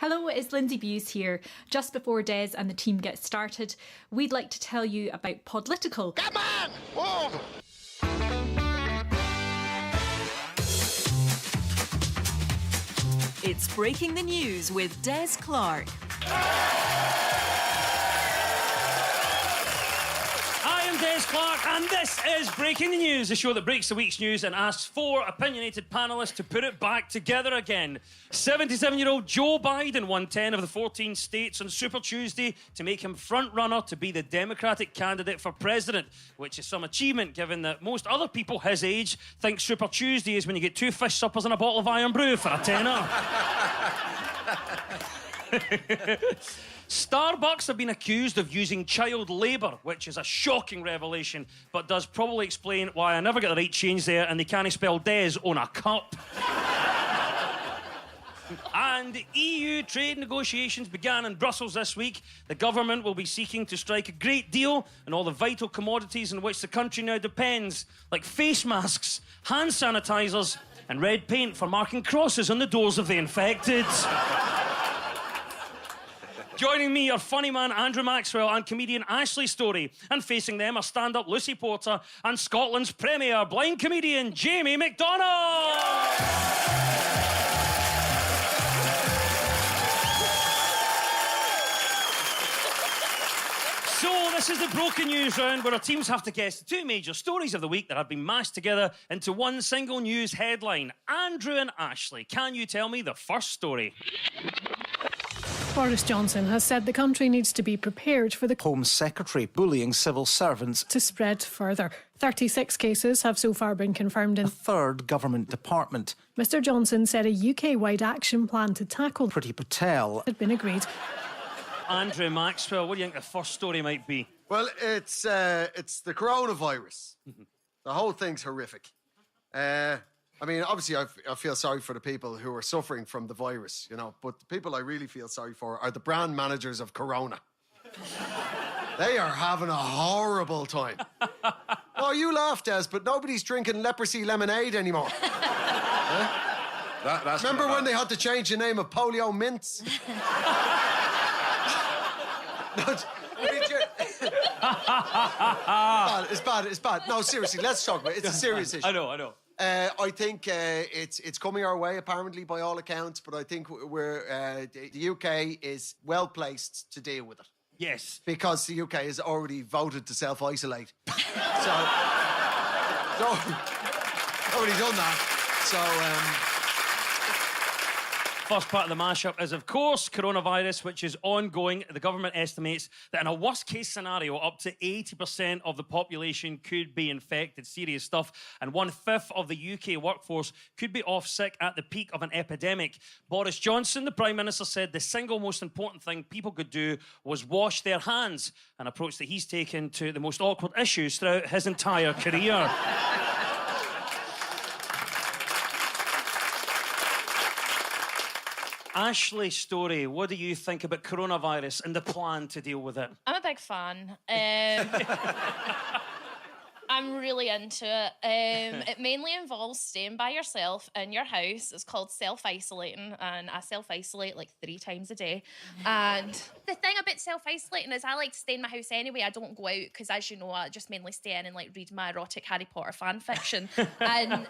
Hello, it's Lindsay Buse here. Just before Des and the team get started, we'd like to tell you about Podlitical. Come on! Whoa! It's Breaking the News with Des Clark. I am Des Clark, and this is Breaking the News, the show that breaks the week's news and asks four opinionated panellists to put it back together again. 77-year-old Joe Biden won 10 of the 14 states on Super Tuesday to make him front-runner to be the Democratic candidate for president, which is some achievement given that most other people his age think Super Tuesday is when you get 2 fish suppers and a bottle of Iron Brew for a tenner. Starbucks have been accused of using child labour, which is a shocking revelation, but does probably explain why I never get the right change there and they can't spell Des on a cup. And EU trade negotiations began in Brussels this week. The government will be seeking to strike a great deal on all the vital commodities on which the country now depends, like face masks, hand sanitisers, and red paint for marking crosses on the doors of the infected. Joining me are funny man Andrew Maxwell and comedian Ashley Storey. And facing them are stand-up Lucy Porter and Scotland's premier blind comedian Jamie McDonald. So this is the broken news round where our teams have to guess the two major stories of the week that have been mashed together into one single news headline. Andrew and Ashley, can you tell me the first story? Boris Johnson has said the country needs to be prepared for the Home Secretary bullying civil servants to spread further. 36 cases have so far been confirmed in a third government department. Mr Johnson said a UK-wide action plan to tackle Priti Patel had been agreed. Andrew Maxwell, what do you think the first story might be? Well, it's the coronavirus. The whole thing's horrific. I mean, obviously, I feel sorry for the people who are suffering from the virus, you know, but the people I really feel sorry for are the brand managers of Corona. They are having a horrible time. Oh, you laugh, Des, but nobody's drinking leprosy lemonade anymore. That's Remember when they had to change the name of Polio Mints? It's bad. No, seriously, let's talk about it. It's a serious issue. I know. I think it's coming our way, apparently, by all accounts, but I think the UK is well placed to deal with it. Yes. Because the UK has already voted to self-isolate. So, already done that. So, First part of the mashup is, of course, coronavirus, which is ongoing. The government estimates that in a worst-case scenario, up to 80% of the population could be infected. Serious stuff. And 1/5 of the UK workforce could be off sick at the peak of an epidemic. Boris Johnson, the Prime Minister, said the single most important thing people could do was wash their hands, an approach that he's taken to the most awkward issues throughout his entire career. Ashley Storey, what do you think about coronavirus and the plan to deal with it? I'm a big fan. I'm really into it. It mainly involves staying by yourself in your house. It's called self-isolating, and I self-isolate like 3 times a day. And the thing about self-isolating is I like to stay in my house anyway. I don't go out because, as you know, I just mainly stay in and like read my erotic Harry Potter fan fiction. And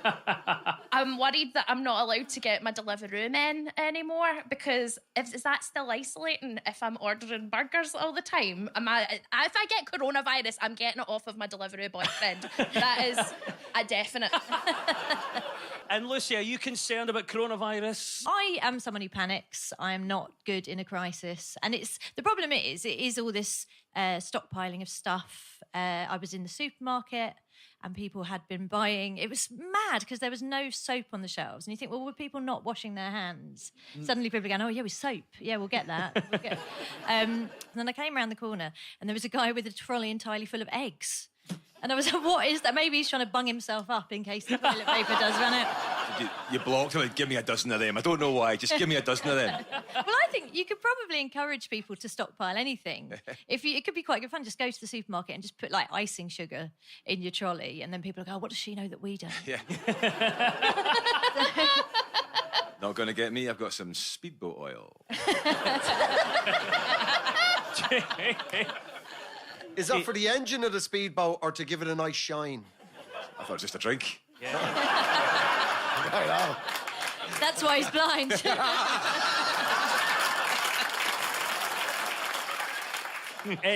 I'm worried that I'm not allowed to get my Deliveroo men anymore, because is that still isolating if I'm ordering burgers all the time? If I get coronavirus, I'm getting it off of my Deliveroo boyfriend. That is a definite. And Lucy, are you concerned about coronavirus? I am someone who panics. I'm not good in a crisis. And the problem is all this stockpiling of stuff. I was in the supermarket and people had been buying. It was mad because there was no soap on the shelves. And you think, well, were people not washing their hands? Suddenly people are going, oh, yeah, with soap. Yeah, we'll get that. And then I came around the corner and there was a guy with a trolley entirely full of eggs. And I was like, what is that? Maybe he's trying to bung himself up in case the toilet paper does run out. You blocked him and give me a dozen of them. I don't know why. Just give me a dozen of them. Well, I think you could probably encourage people to stockpile anything. It could be quite good fun. Just go to the supermarket and just put like icing sugar in your trolley, and then people will go, oh, what does she know that we don't? Yeah. Not going to get me. I've got some speedboat oil. Is that for the engine of the speedboat or to give it a nice shine? I thought it was just a drink. That's why he's blind.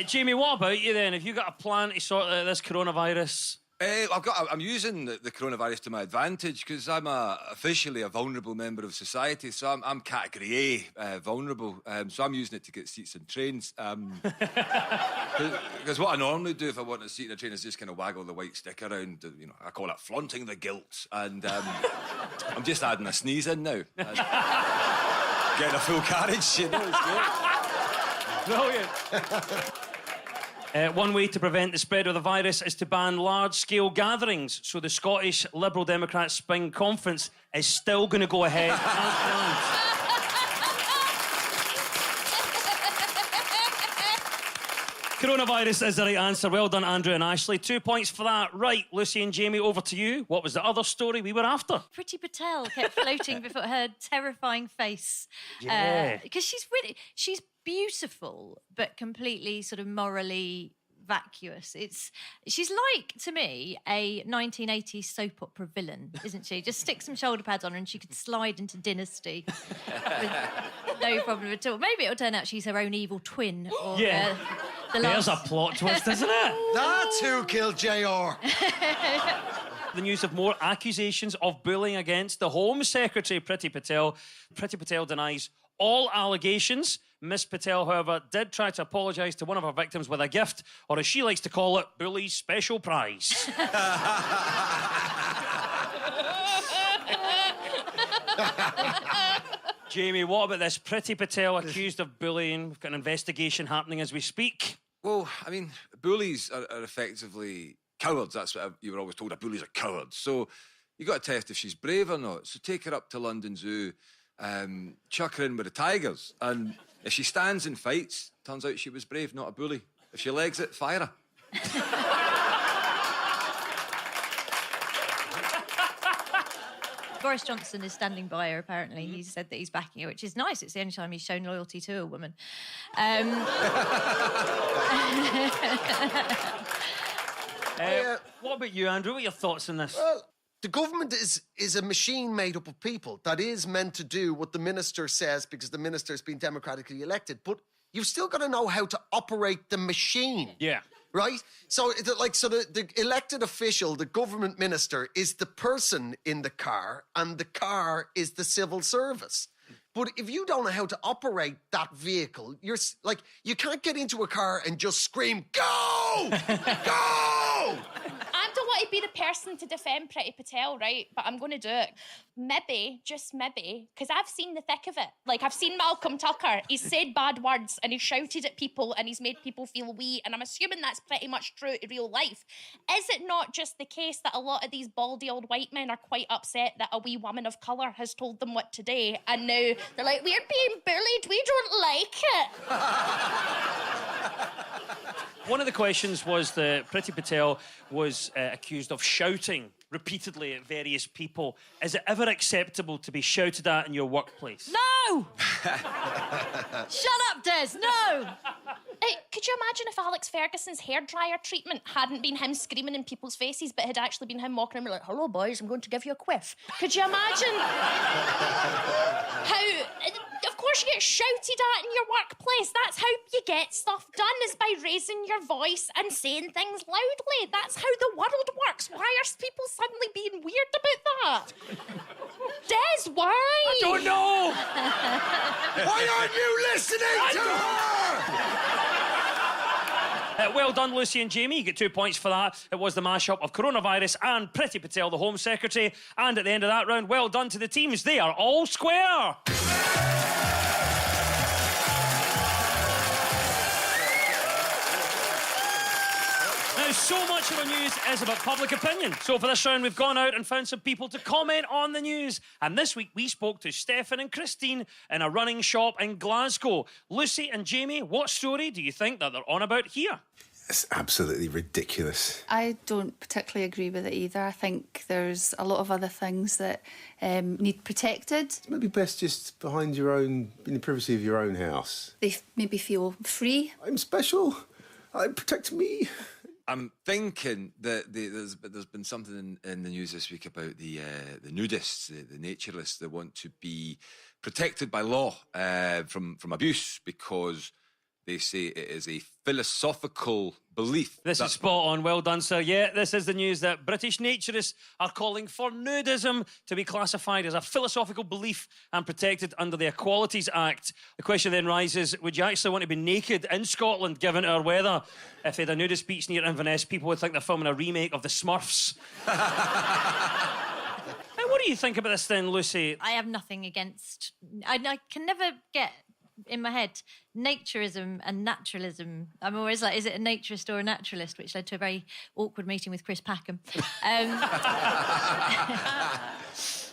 Jamie, what about you then? Have you got a plan to sort out this coronavirus? I'm using the coronavirus to my advantage because I'm officially a vulnerable member of society. So I'm category A, vulnerable. So I'm using it to get seats in trains. Because what I normally do if I want a seat in a train is just kind of waggle the white stick around. You know, I call it flaunting the guilt. And I'm just adding a sneeze in now. And getting a full carriage, you know, it's great. Brilliant. One way to prevent the spread of the virus is to ban large-scale gatherings. So the Scottish Liberal Democrat Spring Conference is still going to go ahead as planned. Coronavirus is the right answer. Well done, Andrew and Ashley. 2 points for that. Right, Lucy and Jamie, over to you. What was the other story we were after? Priti Patel kept floating before her terrifying face. Yeah. Because she's beautiful, but completely sort of morally vacuous. She's like, to me, a 1980s soap opera villain, isn't she? Just stick some shoulder pads on her and she could slide into Dynasty with no problem at all. Maybe it'll turn out she's her own evil twin. Or, Yeah. There's a plot twist, isn't it? That's who killed JR. The news of more accusations of bullying against the Home Secretary, Priti Patel. Priti Patel denies all allegations. Miss Patel, however, did try to apologise to one of her victims with a gift, or as she likes to call it, Bully's special prize. Jamie, what about this Priti Patel accused of bullying? We've got an investigation happening as we speak. Well, I mean, bullies are effectively cowards. That's what you were always told. A bully's a coward. So you got to test if she's brave or not. So take her up to London Zoo, chuck her in with the tigers, and if she stands and fights, turns out she was brave, not a bully. If she legs it, fire her. Boris Johnson is standing by her, apparently. He said that he's backing her, which is nice. It's the only time he's shown loyalty to a woman. What about you, Andrew? What are your thoughts on this? Well, the government is a machine made up of people that is meant to do what the minister says because the minister's been democratically elected. But you've still got to know how to operate the machine. Yeah. Right? So, the elected official, the government minister, is the person in the car, and the car is the civil service. But if you don't know how to operate that vehicle, you can't get into a car and just scream, "Go! Go!" I don't want to be the person to defend Priti Patel, right? But I'm going to do it. Maybe, just maybe, because I've seen the thick of it. Like, I've seen Malcolm Tucker. He's said bad words and he's shouted at people and he's made people feel wee. And I'm assuming that's pretty much true to real life. Is it not just the case that a lot of these baldy old white men are quite upset that a wee woman of colour has told them what to do? And now they're like, we're being bullied. We don't like it. One of the questions was that Priti Patel was accused of shouting repeatedly at various people. Is it ever acceptable to be shouted at in your workplace? No! Shut up, Des, no! Hey, could you imagine if Alex Ferguson's hairdryer treatment hadn't been him screaming in people's faces, but had actually been him walking around like, "Hello, boys, I'm going to give you a quiff." Could you imagine how... Of course you get shouted at in your workplace. That's how you get stuff done, is by raising your voice and saying things loudly. That's how the world works. Why are people suddenly being weird about that? Des, why? I don't know! Why aren't you listening to her? Well done, Lucy and Jamie. You get 2 points for that. It was the mashup of coronavirus and Priti Patel, the Home Secretary. And at the end of that round, well done to the teams. They are all square. Now, so much of the news is about public opinion. So for this round, we've gone out and found some people to comment on the news. And this week, we spoke to Stefan and Christine in a running shop in Glasgow. Lucy and Jamie, what story do you think that they're on about here? It's absolutely ridiculous. I don't particularly agree with it either. I think there's a lot of other things that need protected. Maybe best just behind your own, in the privacy of your own house. They maybe feel free. I'm special. Protect me. I'm thinking that there's been something in the news this week about the nudists, the naturalists that want to be protected by law from abuse because they say it is a philosophical belief. This is spot on. Well done, sir. Yeah, this is the news that British naturists are calling for nudism to be classified as a philosophical belief and protected under the Equalities Act. The question then rises, would you actually want to be naked in Scotland, given our weather? If they had a nudist beach near Inverness, people would think they're filming a remake of The Smurfs. Now, what do you think about this then, Lucy? I have nothing against... I can never get in my head naturism and naturalism. I'm always like, is it a naturist or a naturalist? Which led to a very awkward meeting with Chris Packham.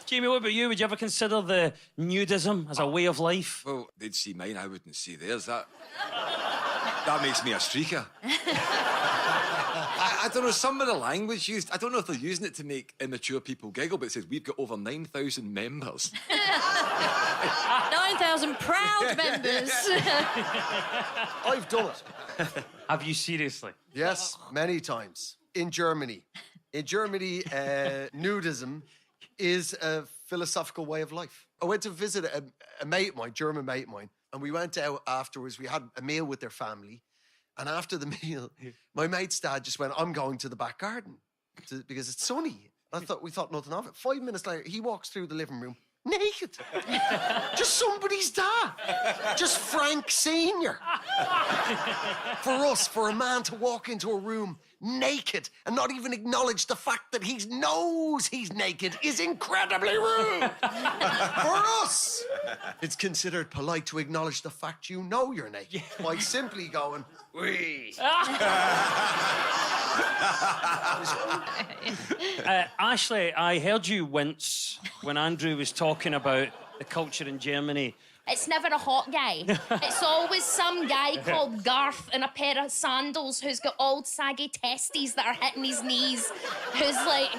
Jamie, what about you? Would you ever consider the nudism as a way of life? Well, they'd see mine, I wouldn't see theirs. That makes me a streaker. I don't know, some of the language used, I don't know if they're using it to make immature people giggle, but it says we've got over 9,000 members. 9,000 proud members. I've done it. Have you seriously? Yes, many times. In Germany. In Germany, nudism is a philosophical way of life. I went to visit a mate of mine, German mate of mine, and we went out afterwards. We had a meal with their family. And after the meal, my mate's dad just went, I'm going to the back garden because it's sunny. We thought nothing of it. 5 minutes later, he walks through the living room naked. Just somebody's dad. Just Frank Senior. For us, for a man to walk into a room naked and not even acknowledge the fact that he knows he's naked is incredibly rude. For us, it's considered polite to acknowledge the fact you know you're naked by simply going, wee. Ashley, I heard you wince when Andrew was talking about the culture in Germany. It's never a hot guy. It's always some guy called Garth in a pair of sandals who's got old saggy testes that are hitting his knees, who's like...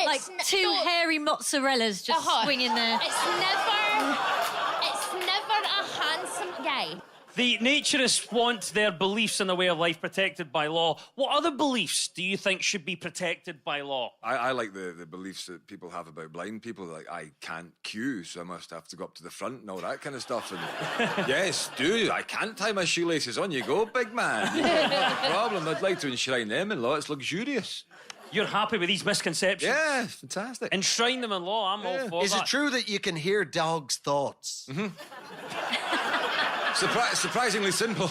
Like two hairy mozzarellas just swinging there. It's never a handsome guy. The naturists want their beliefs in the way of life protected by law. What other beliefs do you think should be protected by law? I like the beliefs that people have about blind people. Like, I can't queue, so I must have to go up to the front and all that kind of stuff. And yes, I can't tie my shoelaces. On you go, big man. Not a problem. I'd like to enshrine them in law. It's luxurious. You're happy with these misconceptions? Yeah, fantastic. Enshrine them in law. I'm all for Is that. it true that you can hear dogs' thoughts? Mm-hmm. Surprisingly simple.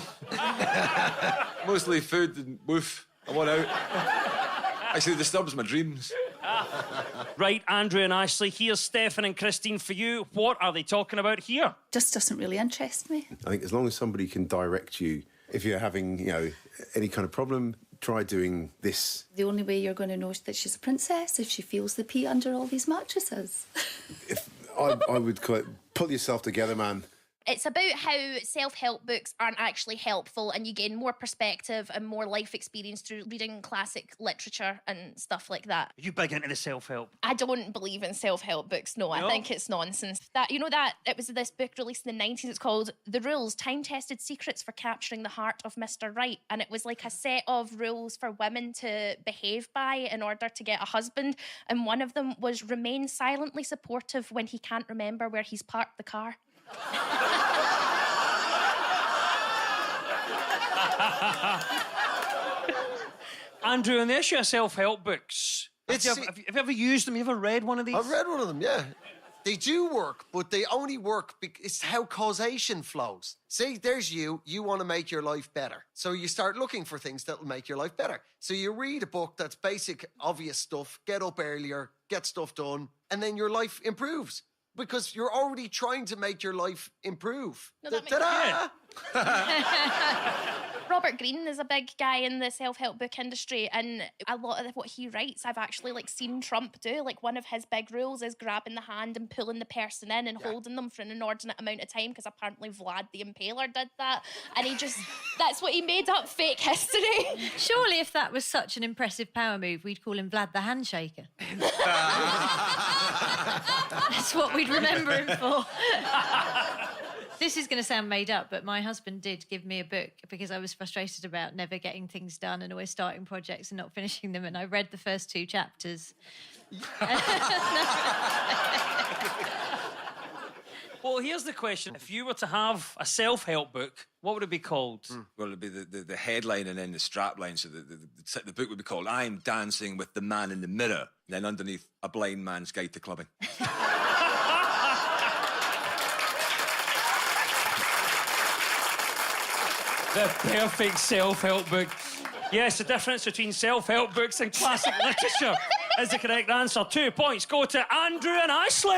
Mostly food and woof. I want out. Actually, it disturbs my dreams. Right, Andrew and Ashley, here's Stefan and Christine for you. What are they talking about here? Just doesn't really interest me. I think as long as somebody can direct you, if you're having, any kind of problem, try doing this. The only way you're going to know that she's a princess if she feels the pee under all these mattresses. I would pull yourself together, man. It's about how self-help books aren't actually helpful and you gain more perspective and more life experience through reading classic literature and stuff like that. Are you big into the self-help? I don't believe in self-help books, no. I think it's nonsense. It was this book released in the 90s. It's called The Rules, Time-Tested Secrets for Capturing the Heart of Mr. Right. And it was like a set of rules for women to behave by in order to get a husband. And one of them was remain silently supportive when he can't remember where he's parked the car. Andrew, on the issue of self-help books, have you ever used them? Have you ever read one of these? I've read one of them, yeah. They do work, but they only work because it's how causation flows. See, there's you want to make your life better. So you start looking for things that will make your life better. So you read a book that's basic, obvious stuff, get up earlier, get stuff done, and then your life improves. Because you're already trying to make your life improve. No, that Ta-da! Robert Greene is a big guy in the self-help book industry, and a lot of what he writes I've actually seen Trump do. One of his big rules is grabbing the hand and pulling the person in and holding them for an inordinate amount of time, because apparently Vlad the Impaler did that, and that's what he made up fake history. Surely if that was such an impressive power move, we'd call him Vlad the Handshaker. That's what we'd remember him for. This is going to sound made up, but my husband did give me a book because I was frustrated about never getting things done and always starting projects and not finishing them, and I read the first 2 chapters. Well, here's the question. If you were to have a self-help book, what would it be called? Well, it'd be the headline and then the strapline. So the book would be called I'm Dancing with the Man in the Mirror. And then underneath, A Blind Man's Guide to Clubbing. The perfect self-help book. Yes, the difference between self-help books and classic literature is the correct answer. 2 points go to Andrew and Ashley.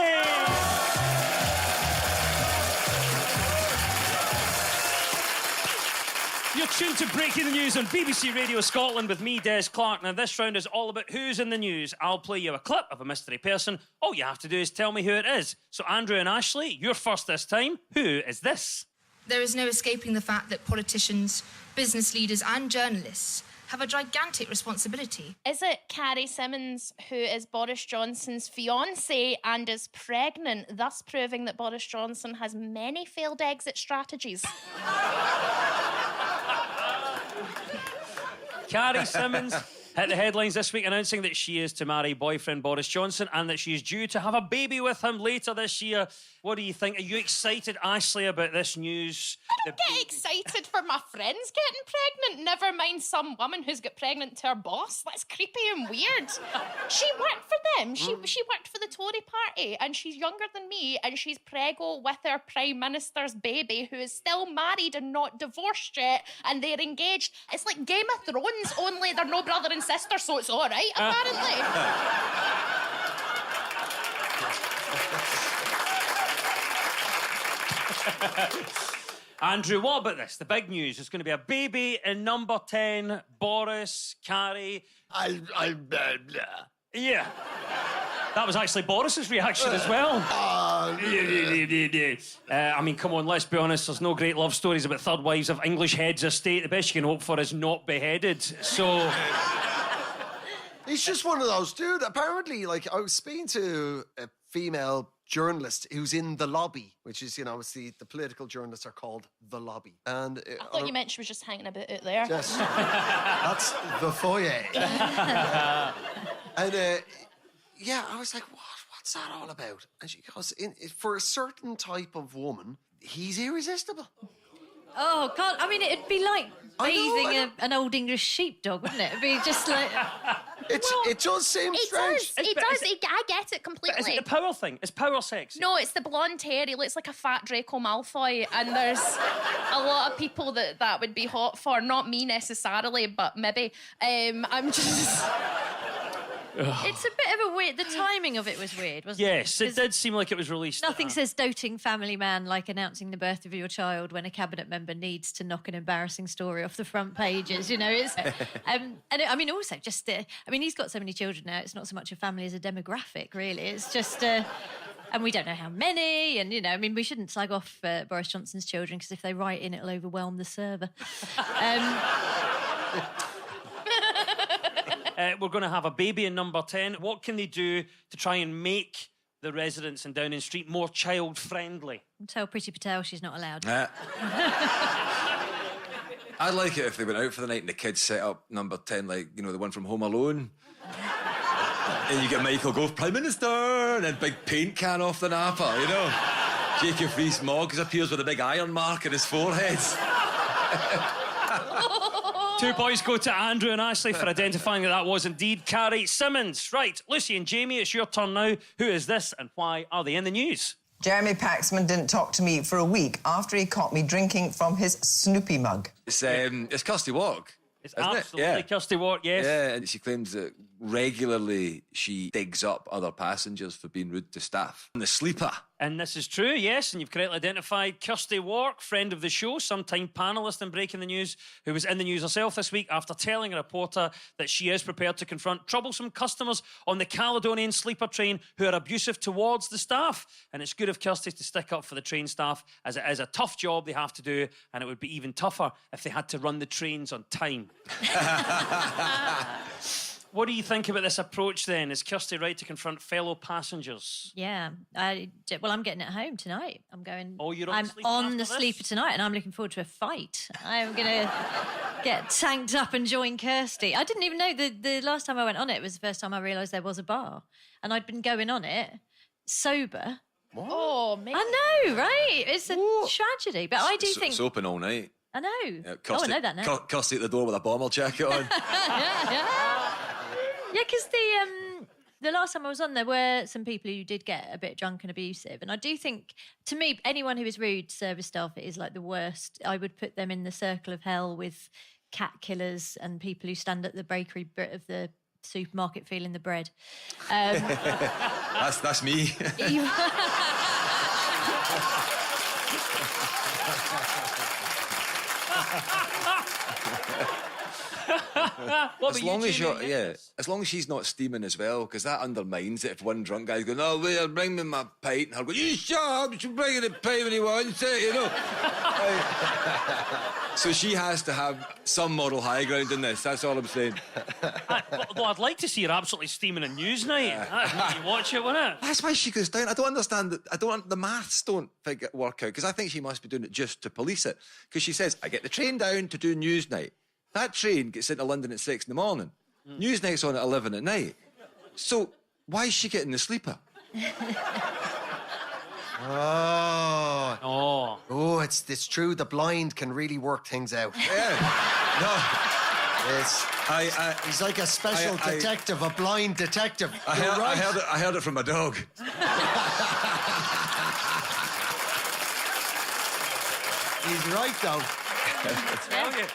You're tuned to Breaking the News on BBC Radio Scotland with me, Des Clark. Now, this round is all about who's in the news. I'll play you a clip of a mystery person. All you have to do is tell me who it is. So, Andrew and Ashley, you're first this time. Who is this? There is no escaping the fact that politicians, business leaders and journalists have a gigantic responsibility. Is it Carrie Symonds, who is Boris Johnson's fiancée and is pregnant, thus proving that Boris Johnson has many failed exit strategies? Carrie Symonds hit the headlines this week announcing that she is to marry boyfriend Boris Johnson and that she's due to have a baby with him later this year. What do you think? Are you excited, Ashley, about this news? I don't get excited for my friends getting pregnant, never mind some woman who's got pregnant to her boss. That's creepy and weird. She worked for them. She worked for the Tory party, and she's younger than me, and she's preggo with her Prime Minister's baby, who is still married and not divorced yet, and they're engaged. It's like Game of Thrones, only they're no brother and sister, so it's all right, apparently. Andrew, what about this? The big news. There's going to be a baby in number 10. Boris, Carrie. Yeah. That was actually Boris's reaction as well. I mean, come on, let's be honest. There's no great love stories about third wives of English heads of state. The best you can hope for is not beheaded. So... He's just one of those, dude. Apparently, I was speaking to a female journalist who's in the lobby, which is, it's the political journalists are called the lobby. And I thought you meant she was just hanging about out there. Yes. That's the foyer. And I was like, what's that all about? And she goes, for a certain type of woman, he's irresistible. Oh, God. I mean, it'd be like bathing an old English sheepdog, wouldn't it? It'd be just like... It does seem strange. It does. I get it completely. Is it a power thing? Is power sexy? No, it's the blonde hair. He looks like a fat Draco Malfoy, and there's a lot of people that would be hot for. Not me necessarily, but maybe. I'm just... It's a bit of a weird... The timing of it was weird, wasn't it? Yes, it did seem like it was released. Nothing says doting family man like announcing the birth of your child when a cabinet member needs to knock an embarrassing story off the front pages, It's, also just... he's got so many children now, it's not so much a family as a demographic, really. It's just... and we don't know how many, and, we shouldn't slag off Boris Johnson's children, because if they write in, it'll overwhelm the server. We're going to have a baby in number 10. What can they do to try and make the residents in Downing Street more child-friendly? Tell Priti Patel she's not allowed. I'd like it if they went out for the night and the kids set up number 10, the one from Home Alone. And you get Michael Gove, Prime Minister, and then big paint can off the napper, Jacob Rees-Mogg appears with a big iron mark in his forehead. 2 points go to Andrew and Ashley for identifying that was indeed Carrie Symonds. Right, Lucy and Jamie, it's your turn now. Who is this and why are they in the news? Jeremy Paxman didn't talk to me for a week after he caught me drinking from his Snoopy mug. It's Kirsty Walk. It's absolutely Kirsty Walk, yes. Yeah, and she claims that regularly she digs up other passengers for being rude to staff. And the sleeper And this is true, yes, and you've correctly identified Kirsty Wark, friend of the show, sometime panellist in Breaking the News, who was in the news herself this week after telling a reporter that she is prepared to confront troublesome customers on the Caledonian Sleeper train who are abusive towards the staff. And it's good of Kirsty to stick up for the train staff, as it is a tough job they have to do, and it would be even tougher if they had to run the trains on time. What do you think about this approach then? Is Kirsty right to confront fellow passengers? Yeah. I'm getting it home tonight. I'm going. Oh, you're on I'm the Sleeper on after the this? Sleeper tonight, and I'm looking forward to a fight. I'm going to get tanked up and join Kirsty. I didn't even know the last time I went on it was the first time I realised there was a bar, and I'd been going on it sober. What? Oh, man. I know, right? It's a tragedy, but I do think It's open all night. I know. Yeah, I know that now. Kirsty at the door with a bomber jacket on. Yeah, because the last time I was on, there were some people who did get a bit drunk and abusive. And I do think, to me, anyone who is rude to service staff, it is like the worst. I would put them in the circle of hell with cat killers and people who stand at the bakery bit of the supermarket feeling the bread. That's me. As long as she's not steaming as well, because that undermines it. If one drunk guy's going, "Oh, well, bring me my pint," and her going, "You shut up! She'll bring you the pint when he wants it," you know. So she has to have some moral high ground in this. That's all I'm saying. Well, I'd like to see her absolutely steaming a Newsnight. That'd make you watch it, wouldn't it? That's why she goes down. I don't understand that. The maths don't work out, because I think she must be doing it just to police it. Because she says, "I get the train down to do Newsnight." That train gets into London at 6 in the morning. Newsnight's on at 11 at night. So why is she getting the sleeper? Oh, it's true. The blind can really work things out. Yeah. No. Yes. He's like a special detective, a blind detective. I heard it from my dog. He's right, though. Tell you.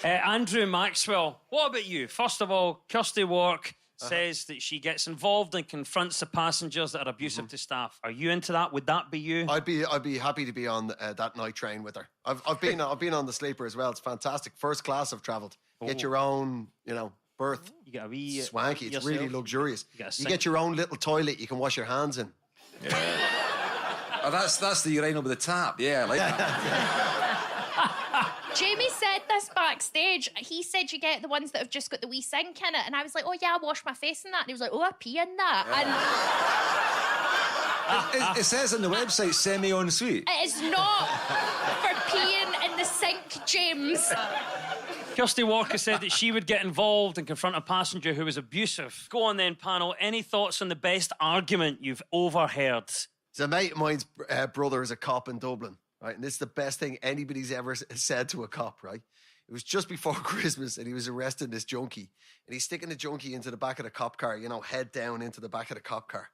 Andrew Maxwell, what about you? First of all, Kirsty Wark says that she gets involved and confronts the passengers that are abusive to staff. Are you into that? Would that be you? I'd be happy to be on that night train with her. I've been on the Sleeper as well. It's fantastic. First class I've travelled. Get your own, berth. You get a wee swanky. It's yourself. really luxurious. You get your own little toilet you can wash your hands in. Yeah. Oh, that's the urinal with the tap. Yeah, I like that. Jamie said this backstage. He said you get the ones that have just got the wee sink in it. And I was like, "Oh, yeah, I wash my face in that." And he was like, "Oh, I pee in that." And It says on the website, semi-en-suite. it is not for peeing in the sink, James. Kirsty Walker said that she would get involved and confront a passenger who was abusive. Go on then, panel. Any thoughts on the best argument you've overheard? So a mate of mine's brother is a cop in Dublin, right? And this is the best thing anybody's ever said to a cop, right? It was just before Christmas and he was arresting this junkie. And he's sticking the junkie into the back of the cop car, head down into the back of the cop car.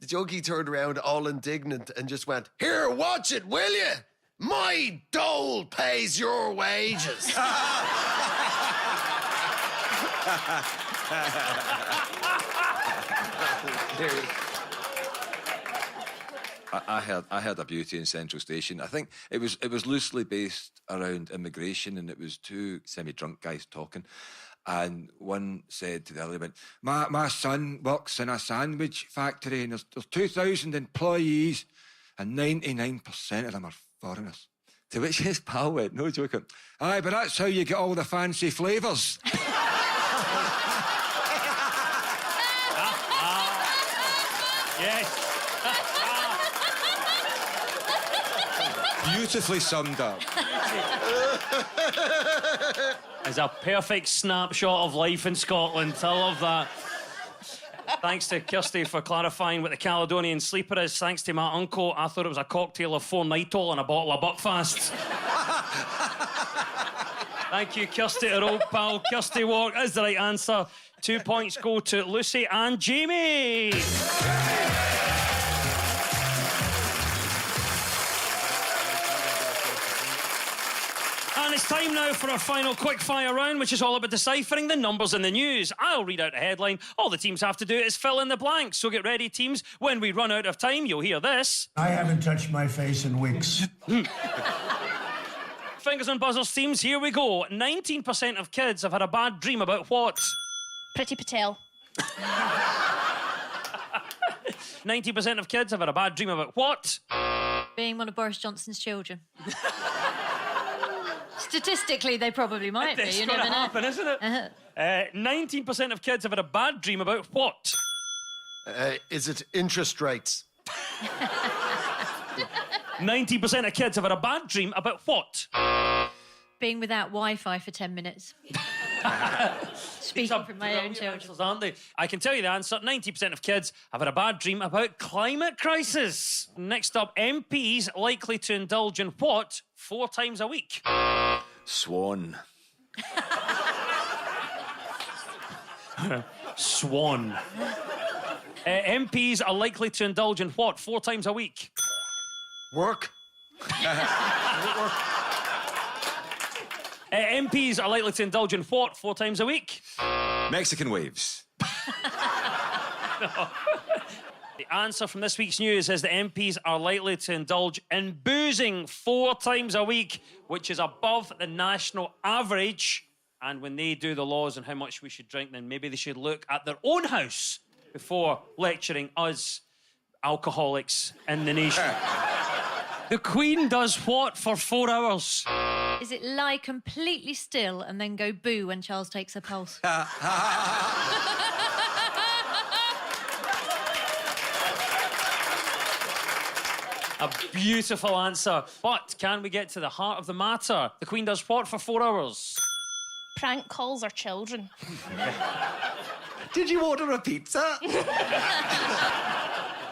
The junkie turned around all indignant and just went, "Here, watch it, will you? My dole pays your wages." I heard a beauty in Central Station. I think it was loosely based around immigration, and it was two semi-drunk guys talking. And one said to the other, my son works in a sandwich factory, and there's 2,000 employees, and 99% of them are foreigners. To which his pal went, no joking, "Aye, but that's how you get all the fancy flavours." Yes. Beautifully summed up. It's a perfect snapshot of life in Scotland. I love that. Thanks to Kirsty for clarifying what the Caledonian Sleeper is. Thanks to my uncle, I thought it was a cocktail of 4-Nitol and a bottle of Buckfast. Thank you, Kirsty, our old pal. Kirsty Wark is the right answer. 2 points go to Lucy and Jamie. And And it's time now for our final quickfire round, which is all about deciphering the numbers in the news. I'll read out a headline. All the teams have to do is fill in the blanks. So get ready, teams. When we run out of time, you'll hear this. I haven't touched my face in weeks. Fingers on buzzers, teams. Here we go. 19% of kids have had a bad dream about what? Priti Patel. 90% of kids have had a bad dream about what? Being one of Boris Johnson's children. Statistically, they probably might be. It's You going never to know. happen, isn't it? 19% of kids have had a bad dream about what? Is it interest rates? 90% of kids have had a bad dream about what? Being without Wi-Fi for 10 minutes. Speaking from my own children. Answers, aren't they? I can tell you the answer. 90% of kids have had a bad dream about climate crisis. Next up, MPs likely to indulge in what 4 times a week? Swan. Swan. MPs are likely to indulge in what 4 times a week? Work. MPs are likely to indulge in what 4 times a week? Mexican waves. The answer from this week's news is that MPs are likely to indulge in boozing 4 times a week, which is above the national average. And when they do the laws on how much we should drink, then maybe they should look at their own house before lecturing us alcoholics in the nation. The Queen does what for 4 hours? Is it lie completely still and then go boo when Charles takes her pulse? A beautiful answer. But can we get to the heart of the matter? The Queen does what for 4 hours? Prank calls our children. Did you order a pizza?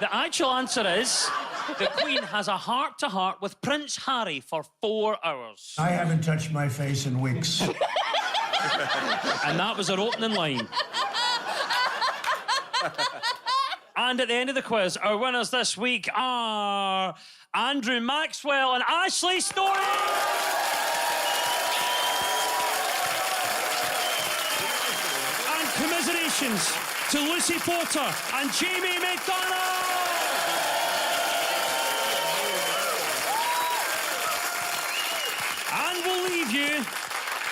The actual answer is the Queen has a heart-to-heart with Prince Harry for 4 hours. I haven't touched my face in weeks. And that was her opening line. And at the end of the quiz, our winners this week are Andrew Maxwell and Ashley Story. And commiserations to Lucy Porter and Jamie McDonald. And we'll leave you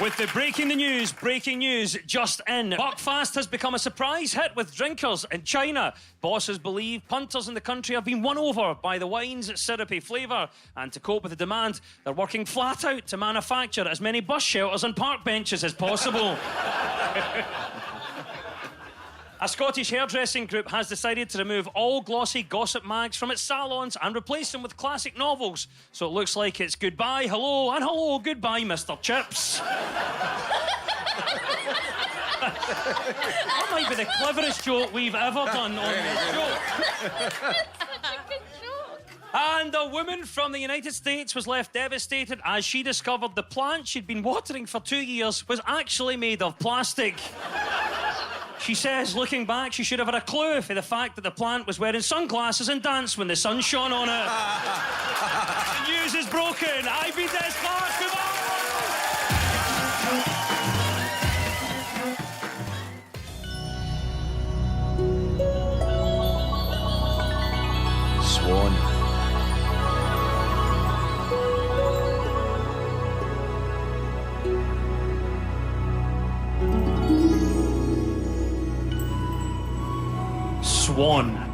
with the breaking news just in. Buckfast has become a surprise hit with drinkers in China. Bosses believe punters in the country have been won over by the wine's syrupy flavour. And to cope with the demand, they're working flat out to manufacture as many bus shelters and park benches as possible. A Scottish hairdressing group has decided to remove all glossy gossip mags from its salons and replace them with classic novels. So it looks like it's goodbye, hello, and hello, goodbye, Mr. Chips. That might be the cleverest joke we've ever done on this show. And a woman from the United States was left devastated as she discovered the plant she'd been watering for 2 years was actually made of plastic. She says, looking back, she should have had a clue for the fact that the plant was wearing sunglasses and danced when the sun shone on it. The news is broken. I've been Des Clark. Swan. Swan.